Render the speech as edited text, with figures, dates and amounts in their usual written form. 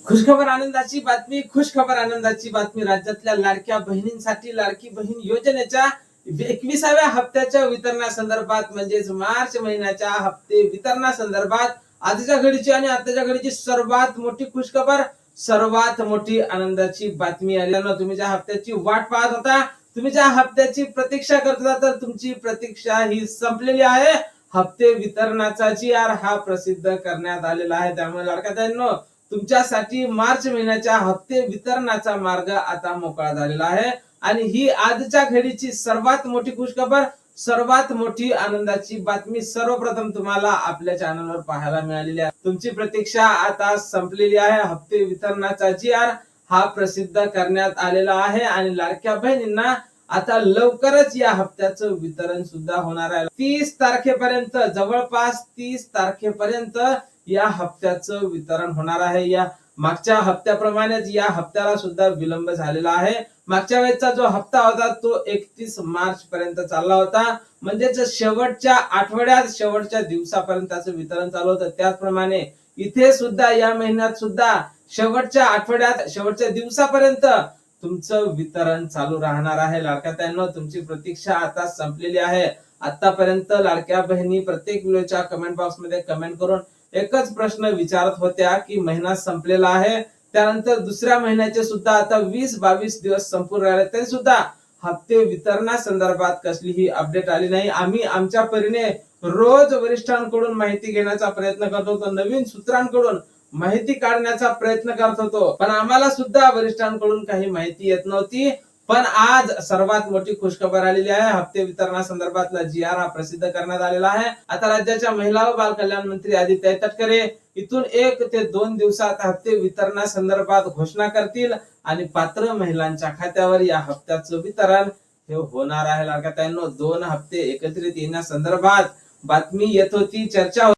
खुशखबर आनंदाची बातमी, खुशखबर आनंदाची बातमी. राज्यातल्या लाडक्या बहिणींसाठी लाडकी बहीण योजनेच्या 21व्या हप्त्याच्या वितरणासंदर्भात म्हणजेच मार्च महिन्याच्या हप्ते वितरणासंदर्भात आजच्या घडीची आणि आताच्या घडीची सर्वात मोठी खुशखबर, सर्वात मोठी आनंदाची बातमी आली. तुम्ही ज्या हप्त्याची वाट पाहत होता, तुम्ही ज्या हप्त्याची प्रतीक्षा करत होता, तर तुमची प्रतीक्षा ही संपलेली आहे. हप्ते वितरणाचा GR हा प्रसिद्ध करण्यात आलेला आहे. त्यामुळे लाडक्या बहिणींनो, तुमच्यासाठी मार्च महिन्याच्या हप्ते वितरणाचा मार्ग आता मोकळा झालेला आहे. आणि ही आजच्या घडीची सर्वात मोठी खुशखबर, सर्वात मोठी आनंदाची बातमी सर्वप्रथम तुम्हाला आपल्या चॅनलवर पाहायला मिळालेली आहे. तुमची प्रतीक्षा आता संपलेली आहे. हप्ते वितरणाचा GR हा प्रसिद्ध करण्यात आलेला आहे आणि लाडक्या बहिणींना आता लवकरच या हप्त्याचं वितरण सुद्धा होणार आहे. 30 तारखेपर्यंत, जवळपास 30 तारखेपर्यंत या हप्त्याचं वितरण होणार आहे. या मागच्या हप्त्याप्रमाणेच या हप्त्याला सुद्धा विलंब झालेला आहे. मागच्या वेळेचा जो हप्ता होता तो 31 मार्च पर्यंत चालला होता, म्हणजेच शेवटच्या आठवड्यात, शेवटच्या दिवसापर्यंत त्याचं वितरण चालू होतं. त्याचप्रमाणे इथे सुद्धा या महिन्यात सुद्धा शेवटच्या आठवड्यात, शेवटच्या दिवसापर्यंत तुमचं वितरण चालू राहणार आहे. लाडक्या बहिणींनो, तुमची प्रतीक्षा आता संपलेली आहे. आतापर्यंत लाडक्या बहिणी प्रत्येक व्हिडिओच्या कमेंट बॉक्स मध्ये कमेंट करून एकच प्रश्न विचारत होत्या की महिना संपलेला आहे, त्यानंतर दुसऱ्या महिन्याचे सुद्धा आता 20-22 दिवस संपून राहिले, तरी सुद्धा हप्ते वितरणासंदर्भात कसलीही अपडेट आली नाही. आम्ही आमच्या परीने रोज वरिष्ठांकडून माहिती घेण्याचा प्रयत्न करत होतो, नवीन सूत्रांकडून माहिती काढण्याचा प्रयत्न करत होतो, पण आम्हाला सुद्धा वरिष्ठांकडून काही माहिती येत नव्हती. पण आज सर्वात मोठी खुशखबर आलेली आहे. हप्ते वितरणासंदर्भातला GR हा प्रसिद्ध करण्यात आलेला आहे. आता राज्याच्या महिला व बाल कल्याण मंत्री आदित्य तटकरे इथून 1 ते 2 दिवसात हप्ते वितरणासंदर्भात घोषणा करतील आणि पात्र महिलांच्या खात्यावर या हप्त्याचं वितरण हे होणार आहे. लाडक्या बहिणींनो, 2 हप्ते एकत्रित येण्यासंदर्भात बातमी येत होती, चर्चा